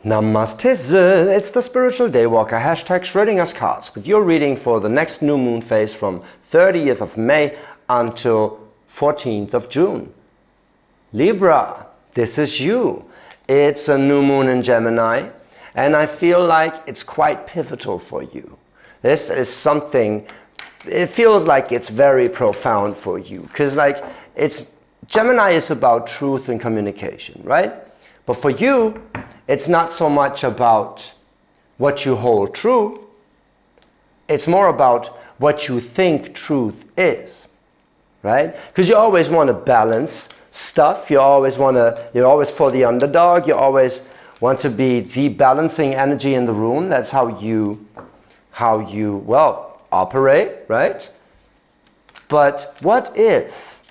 Namaste, it's the Spiritual Daywalker, hashtag Schrodinger's cards, with your reading for the next new moon phase from 30th of May until 14th of June. Libra, this is you. It's a new moon in Gemini, and I feel like it's quite pivotal for you. This is something, it feels like it's very profound for you, because Gemini is about truth and communication, right? But for you, it's not so much about what you hold true. It's more about what you think truth is, right? Because you always want to balance stuff. You're always for the underdog. You always want to be the balancing energy in the room. That's how you operate, right? But what if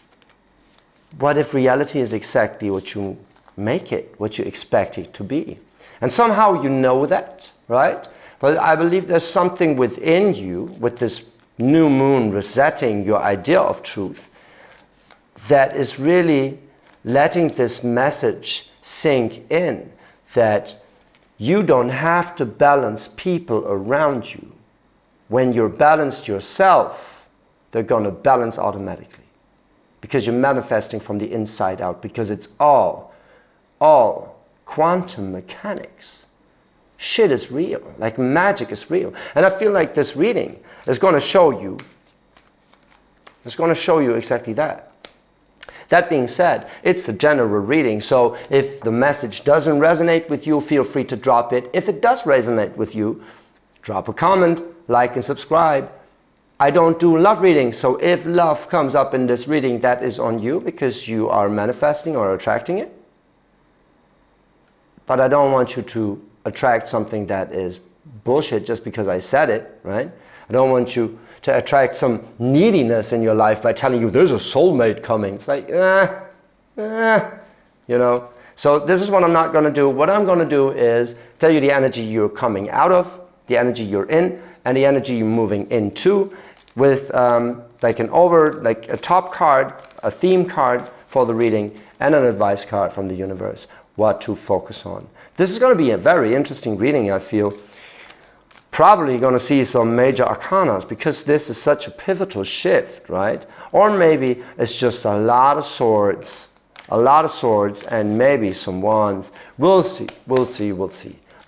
reality is exactly what you make it, what you expect it to be? And somehow you know that, right? But I believe there's something within you, with this new moon resetting your idea of truth, that is really letting this message sink in, that you don't have to balance people around you. When you're balanced yourself, they're going to balance automatically, because you're manifesting from the inside out, because it's all quantum mechanics. Shit is real, like magic is real. And I feel like this reading is going to show you exactly that. That being said, it's a general reading, so if the message doesn't resonate with you, feel free to drop it. If it does resonate with you, drop a comment, like and subscribe. I don't do love readings, so if love comes up in this reading, that is on you, because you are manifesting or attracting it. But I don't want you to attract something that is bullshit just because I said it, right? I don't want you to attract some neediness in your life by telling you there's a soulmate coming. It's like, you know. So this is what I'm not going to do. What I'm going to do is tell you the energy you're coming out of, the energy you're in, and the energy you're moving into, with like a top card, a theme card for the reading, and an advice card from the universe, what to focus on. This is going to be a very interesting reading, I feel. Probably going to see some major arcanas, because this is such a pivotal shift, right? Or maybe it's just a lot of swords, and maybe some wands. We'll see.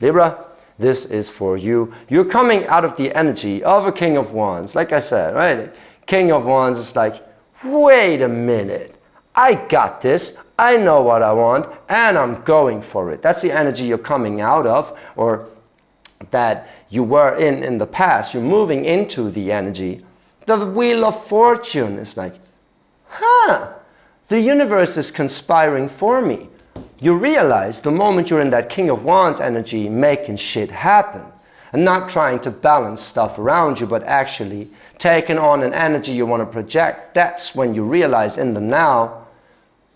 Libra, this is for you. You're coming out of the energy of a King of Wands. Like I said, right? King of Wands is like, wait a minute. I got this. I know what I want, and I'm going for it. That's the energy you're coming out of, or that you were in the past. You're moving into the energy. The Wheel of Fortune is like, the universe is conspiring for me. You realize the moment you're in that King of Wands energy, making shit happen, and not trying to balance stuff around you, but actually taking on an energy you want to project. That's when you realize in the now,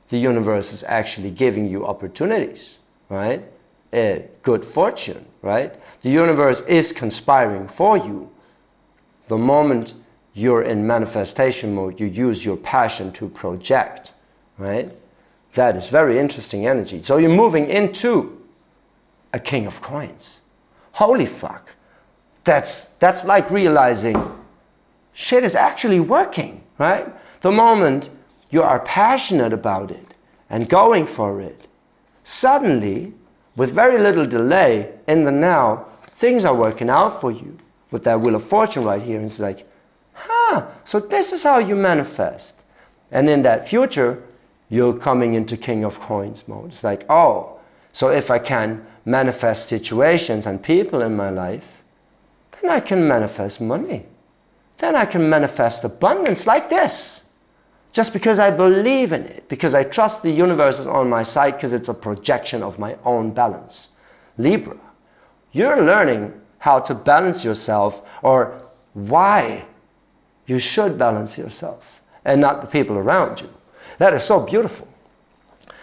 the universe is actually giving you opportunities, right? Good fortune, right? The universe is conspiring for you. The moment you're in manifestation mode, you use your passion to project, right? That is very interesting energy. So you're moving into a King of Coins. Holy fuck. That's like realizing shit is actually working, right? The moment you are passionate about it and going for it, suddenly, with very little delay in the now, things are working out for you. With that Wheel of Fortune right here, it's like, so this is how you manifest. And in that future, you're coming into King of Coins mode. It's like, oh, so if I can manifest situations and people in my life, then I can manifest money. Then I can manifest abundance like this. Just because I believe in it, because I trust the universe is on my side, because it's a projection of my own balance. Libra, you're learning how to balance yourself, or why you should balance yourself and not the people around you. That is so beautiful.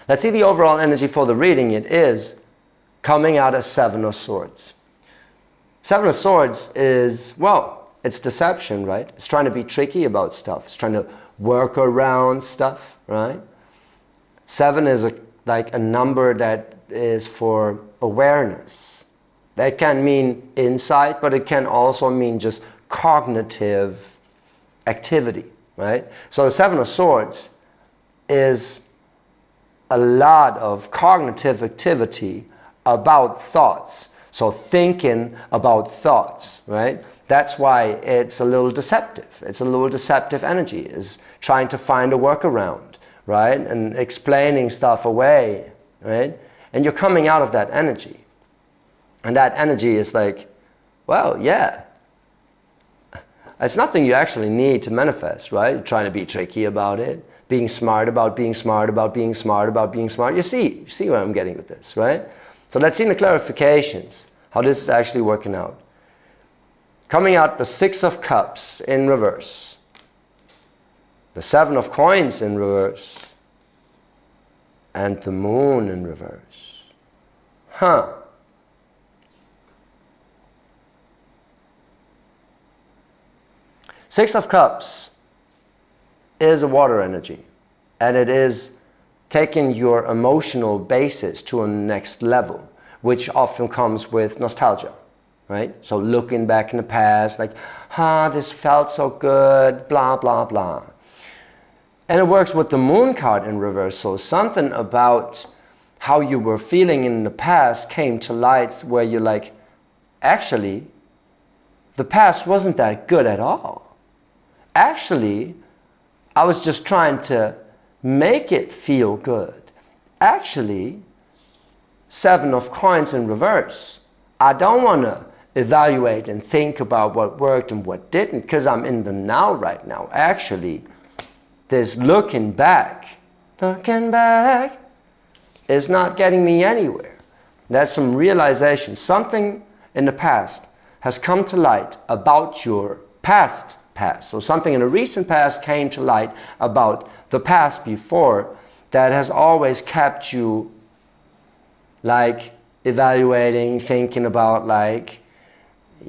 Let's see the overall energy for the reading. It is coming out as Seven of Swords. Seven of Swords is, well, it's deception, right? It's trying to be tricky about stuff. It's trying to work around stuff, right? Seven is like a number that is for awareness. That can mean insight, but it can also mean just cognitive activity, right? So the Seven of Swords is a lot of cognitive activity about thoughts. So thinking about thoughts, right? That's why it's a little deceptive. It's a little deceptive energy, is trying to find a workaround, right? And explaining stuff away, right? And you're coming out of that energy. And that energy is like, well, yeah. It's nothing you actually need to manifest, right? You're trying to be tricky about it, being smart about being smart about being smart about being smart. You see where I'm getting with this, right? So let's see in the clarifications how this is actually working out. Coming out the Six of Cups in reverse, the Seven of Coins in reverse, and the Moon in reverse. Six of Cups is a water energy, and it is taking your emotional basis to a next level, which often comes with nostalgia, right? So looking back in the past, like, this felt so good, blah, blah, blah. And it works with the Moon card in reverse. So something about how you were feeling in the past came to light, where you're like, actually, the past wasn't that good at all. Actually, I was just trying to make it feel good. Actually, Seven of Coins in reverse. I don't want to evaluate and think about what worked and what didn't, because I'm in the now right now. Actually, this looking back is not getting me anywhere. That's some realization. Something in the past has come to light about your past. So something in the recent past came to light about the past before that has always kept you like evaluating, thinking about like,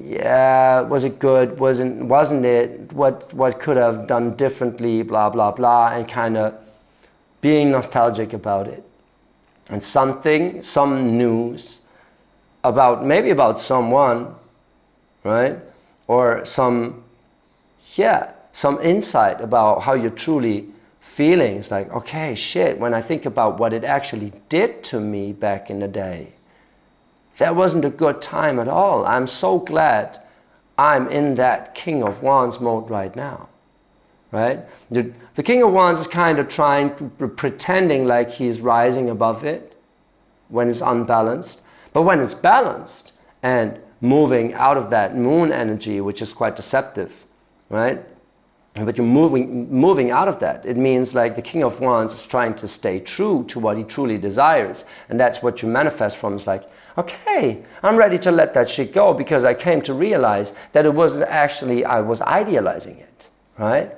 yeah, was it good? Wasn't it? What could have done differently? Blah, blah, blah, and kind of being nostalgic about it. And some news about, maybe about someone, right? Or some insight about how you're truly feeling. It's like, okay, shit, when I think about what it actually did to me back in the day, that wasn't a good time at all. I'm so glad I'm in that King of Wands mode right now, right? The King of Wands is kind of pretending like he's rising above it when it's unbalanced. But when it's balanced and moving out of that Moon energy, which is quite deceptive, right? But you're moving out of that. It means like the King of Wands is trying to stay true to what he truly desires. And that's what you manifest from. It's like, okay, I'm ready to let that shit go, because I came to realize that it wasn't actually, I was idealizing it, right?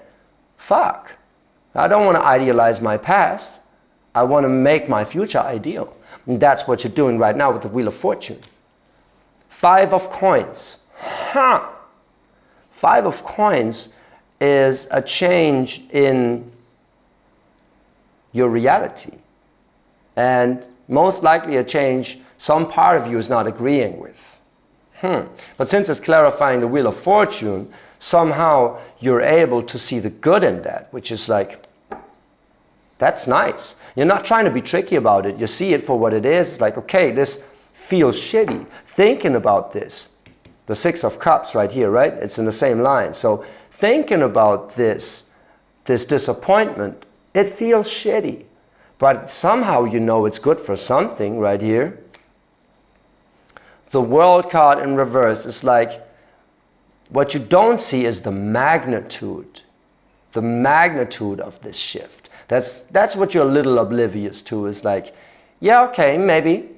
Fuck. I don't want to idealize my past. I want to make my future ideal. And that's what you're doing right now with the Wheel of Fortune. Five of Coins. Five of Coins is a change in your reality, and most likely a change some part of you is not agreeing with. But since it's clarifying the Wheel of Fortune, somehow you're able to see the good in that, which is like, that's nice. You're not trying to be tricky about it. You see it for what it is. It's like, okay, this feels shitty. Thinking about this, the Six of Cups right here, right? It's in the same line. So thinking about this disappointment, it feels shitty. But somehow you know it's good for something right here. The World card in reverse is like, what you don't see is the magnitude of this shift. That's what you're a little oblivious to. Is like, yeah, okay, maybe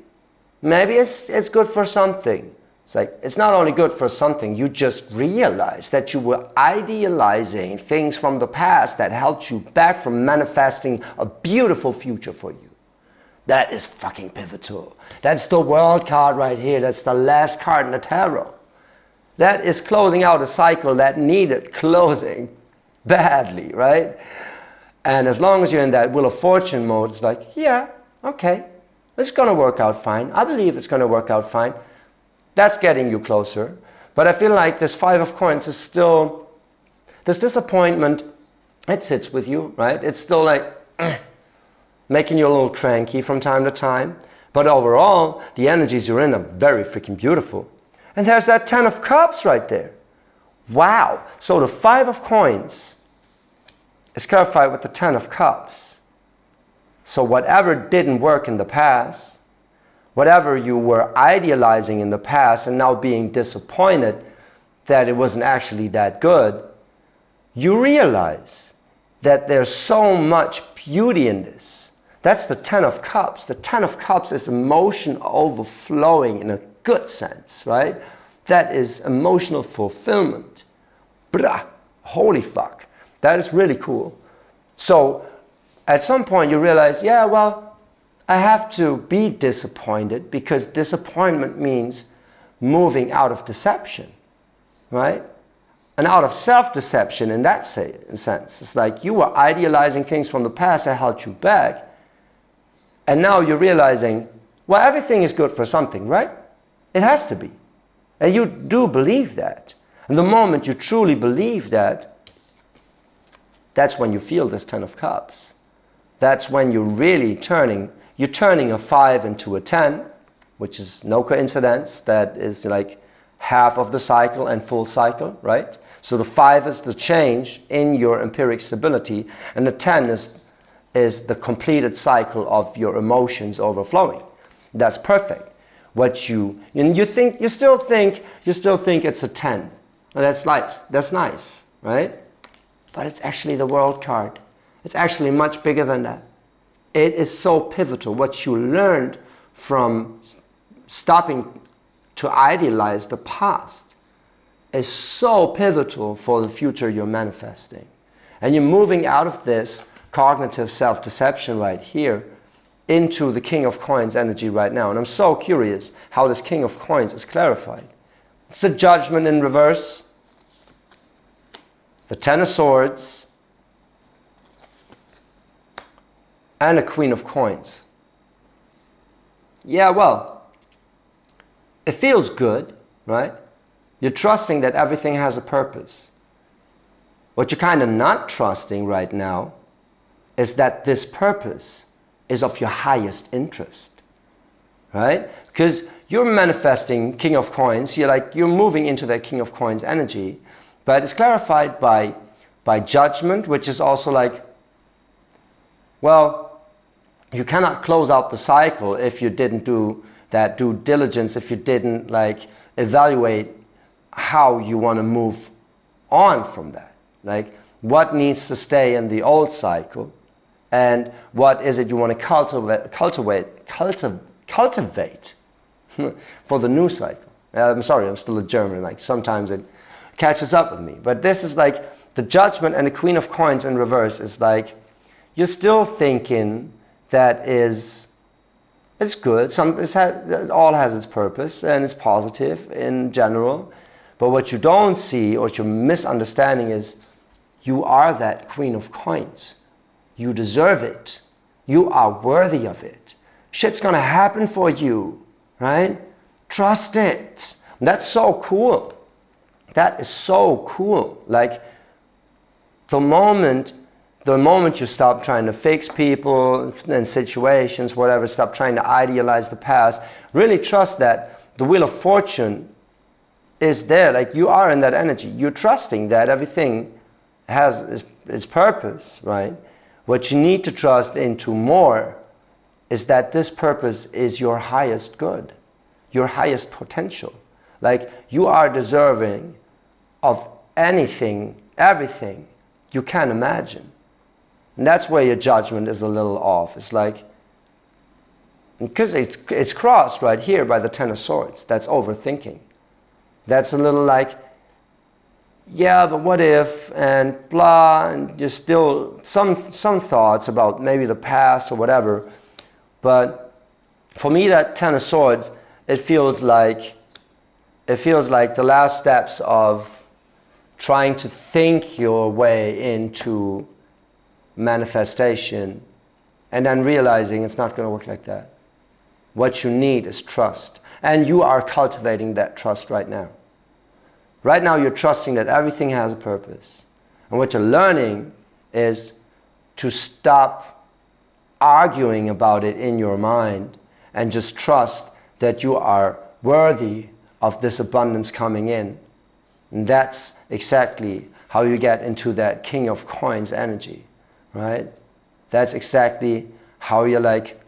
it's good for something. It's like, it's not only good for something, you just realize that you were idealizing things from the past that held you back from manifesting a beautiful future for you. That is fucking pivotal. That's the World card right here. That's the last card in the tarot. That is closing out a cycle that needed closing badly, right? And as long as you're in that Wheel of Fortune mode, it's like, yeah, okay, It's going to work out fine. I believe it's going to work out fine. That's getting you closer. But I feel like this Five of Coins is still, this disappointment, it sits with you, right? It's still like making you a little cranky from time to time. But overall, the energies you're in are very freaking beautiful. And there's that Ten of Cups right there. Wow. So the Five of Coins is clarified with the Ten of Cups. So whatever didn't work in the past, whatever you were idealizing in the past and now being disappointed that it wasn't actually that good, you realize that there's so much beauty in this. That's the Ten of Cups. The Ten of Cups is emotion overflowing in a good sense, right? That is emotional fulfillment. Blah, holy fuck. That is really cool. So at some point you realize, yeah, well, I have to be disappointed because disappointment means moving out of deception, right? And out of self-deception in that sense. It's like you were idealizing things from the past that held you back. And now you're realizing, well, everything is good for something, right? It has to be. And you do believe that. And the moment you truly believe that, that's when you feel this Ten of Cups. That's when you're really turning a 5 into a 10, which is no coincidence. That is like half of the cycle and full cycle, right? So the 5 is the change in your empiric stability, and the 10 is the completed cycle of your emotions overflowing. That's perfect. What you still think it's a 10. Well, that's nice, right? But it's actually the World card. It's actually much bigger than that. It is so pivotal. What you learned from stopping to idealize the past is so pivotal for the future you're manifesting. And you're moving out of this cognitive self-deception right here into the King of Coins energy right now. And I'm so curious how this King of Coins is clarified. It's the Judgment in reverse, the Ten of Swords, and a Queen of Coins. Yeah, well, it feels good, right? You're trusting that everything has a purpose. What you're kind of not trusting right now is that this purpose is of your highest interest, right? Because you're manifesting King of Coins, you're moving into that King of Coins energy, but it's clarified by Judgment, which is also like, well, you cannot close out the cycle if you didn't do that due diligence, if you didn't like evaluate how you want to move on from that. Like what needs to stay in the old cycle and what is it you want to cultivate for the new cycle. I'm sorry, I'm still a German, like sometimes it catches up with me. But this is like the Judgment and the Queen of Coins in reverse is like you're still thinking that it's good. It all has its purpose and it's positive in general. But what you don't see or what you're misunderstanding is you are that Queen of Coins. You deserve it. You are worthy of it. Shit's gonna happen for you, right? Trust it. That's so cool. That is so cool. Like the moment you stop trying to fix people and situations, whatever, stop trying to idealize the past, really trust that the Wheel of Fortune is there. Like you are in that energy. You're trusting that everything has its purpose, right? What you need to trust into more is that this purpose is your highest good, your highest potential. Like you are deserving of anything, everything you can imagine. And that's where your judgment is a little off. It's like, because it's crossed right here by the Ten of Swords. That's overthinking. That's a little like, yeah, but what if, and blah, and you're still some thoughts about maybe the past or whatever. But for me, that Ten of Swords, it feels like the last steps of trying to think your way into manifestation and then realizing it's not going to work like that. What you need is trust. And you are cultivating that trust right now. Right now you're trusting that everything has a purpose. And what you're learning is to stop arguing about it in your mind and just trust that you are worthy of this abundance coming in. And that's exactly how you get into that King of Coins energy, right? That's exactly how you're like,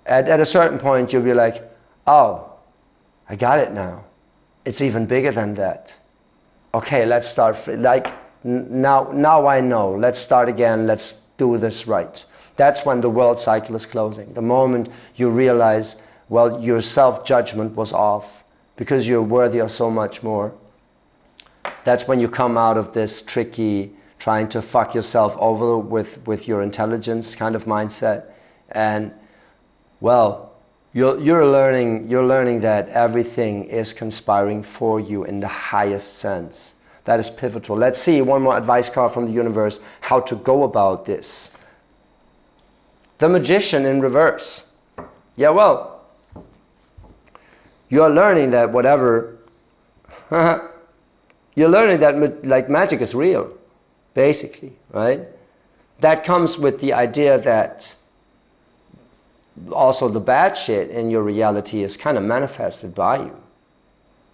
at a certain point you'll be like, oh, I got it now. It's even bigger than that. Okay, let's start, like, now I know. Let's start again. Let's do this right. That's when the world cycle is closing. The moment you realize, well, your self-judgment was off because you're worthy of so much more. That's when you come out of this tricky, trying to fuck yourself over with your intelligence kind of mindset. And, well, you're learning that everything is conspiring for you in the highest sense. That is pivotal. Let's see one more advice card from the universe, how to go about this. The Magician in reverse. Yeah, well, you're learning that whatever, you're learning that like magic is real, basically, right? That comes with the idea that also the bad shit in your reality is kind of manifested by you.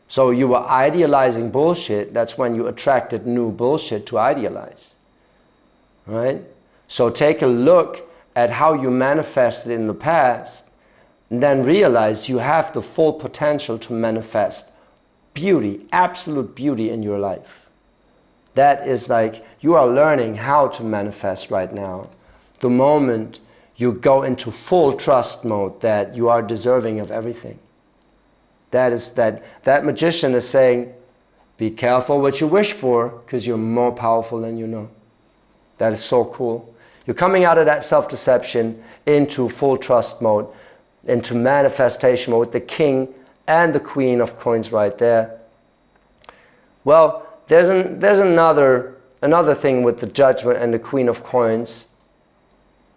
So you were idealizing bullshit, that's when you attracted new bullshit to idealize, right? So take a look at how you manifested in the past, and then realize you have the full potential to manifest beauty, absolute beauty in your life. That is like, you are learning how to manifest right now. The moment you go into full trust mode that you are deserving of everything. That magician is saying, be careful what you wish for, because you're more powerful than you know. That is so cool. You're coming out of that self-deception into full trust mode, into manifestation mode, the King and the Queen of Coins right there. Well, there's another thing with the Judgment and the Queen of Coins.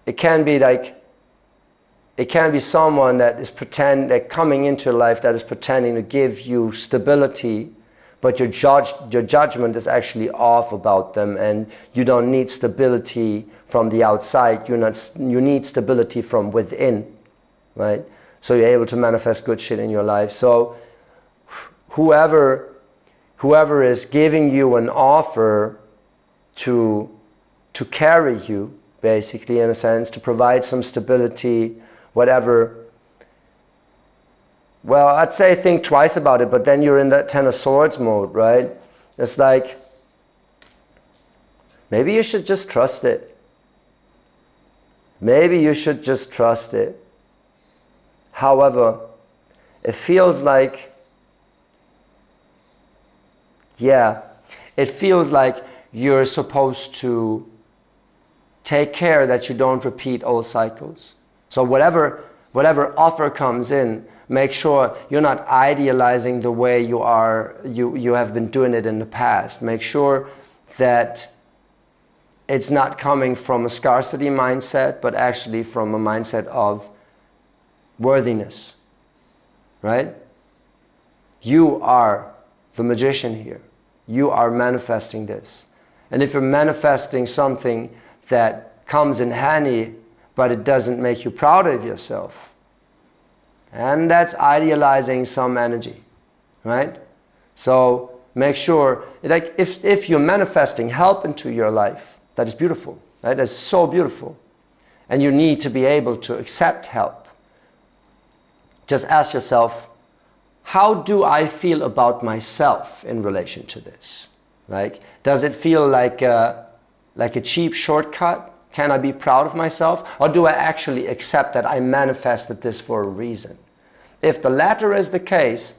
It can be like, it can be someone that is coming into your life that is pretending to give you stability, but your judgment is actually off about them, and you don't need stability from the outside. You need stability from within, right? So you're able to manifest good shit in your life. So whoever is giving you an offer to carry you, basically, in a sense, to provide some stability, whatever, well, I'd say think twice about it, but then you're in that Ten of Swords mode, right? It's like, maybe you should just trust it. Maybe you should just trust it. However, it feels like, yeah, it feels like you're supposed to take care that you don't repeat old cycles. So whatever offer comes in, make sure you're not idealizing the way you have been doing it in the past. Make sure that it's not coming from a scarcity mindset, but actually from a mindset of worthiness, right? You are the magician here. You are manifesting this. And if you're manifesting something that comes in handy, but it doesn't make you proud of yourself, and that's idealizing some energy, right? So make sure, like, if you're manifesting help into your life, that is beautiful, right? That's so beautiful. And you need to be able to accept help. Just ask yourself, how do I feel about myself in relation to this? Like, does it feel like a cheap shortcut? Can I be proud of myself? Or do I actually accept that I manifested this for a reason? If the latter is the case,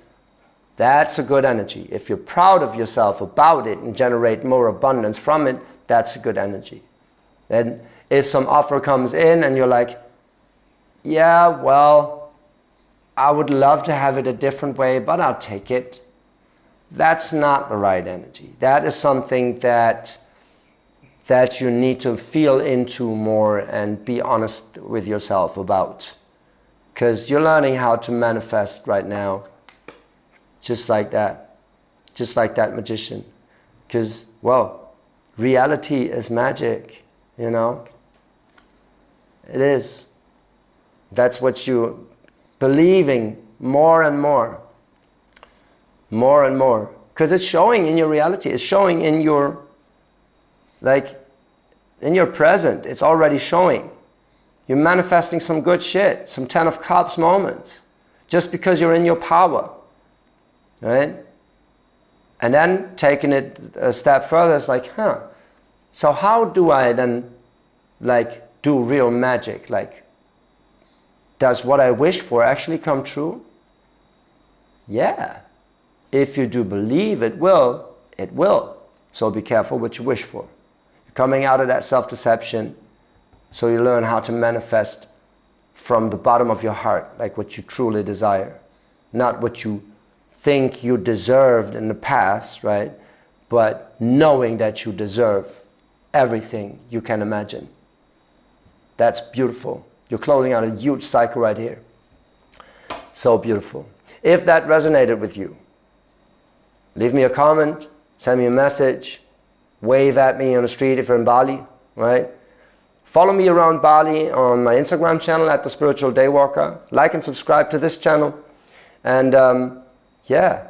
that's a good energy. If you're proud of yourself about it and generate more abundance from it, that's a good energy. And if some offer comes in and you're like, yeah, well, I would love to have it a different way, but I'll take it. That's not the right energy. That is something that you need to feel into more and be honest with yourself about. Because you're learning how to manifest right now. Just like that. Just like that magician. Because, well, reality is magic, you know. It is. That's what you're believing more and more. More and more. Because it's showing in your reality. It's showing in your, like, in your present. It's already showing. You're manifesting some good shit. Some 10 of Cups moments. Just because you're in your power. Right? And then taking it a step further, it's like, so how do I then, like, do real magic? Like, does what I wish for actually come true? Yeah. If you do believe it will, it will. So be careful what you wish for. You're coming out of that self-deception, so you learn how to manifest from the bottom of your heart, like what you truly desire. Not what you think you deserved in the past, right? But knowing that you deserve everything you can imagine. That's beautiful. You're closing out a huge cycle right here. So beautiful. If that resonated with you, leave me a comment, send me a message, wave at me on the street if you're in Bali, right? Follow me around Bali on my Instagram channel at The Spiritual Daywalker. Like and subscribe to this channel. And yeah,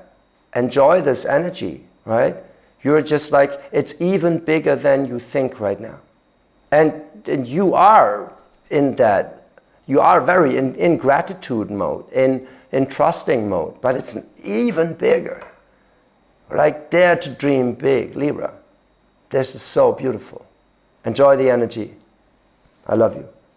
enjoy this energy, right? You're just like, it's even bigger than you think right now. And you are in that, you are very in gratitude mode, in trusting mode, but it's even bigger. Like, dare to dream big, Libra. This is so beautiful. Enjoy the energy. I love you.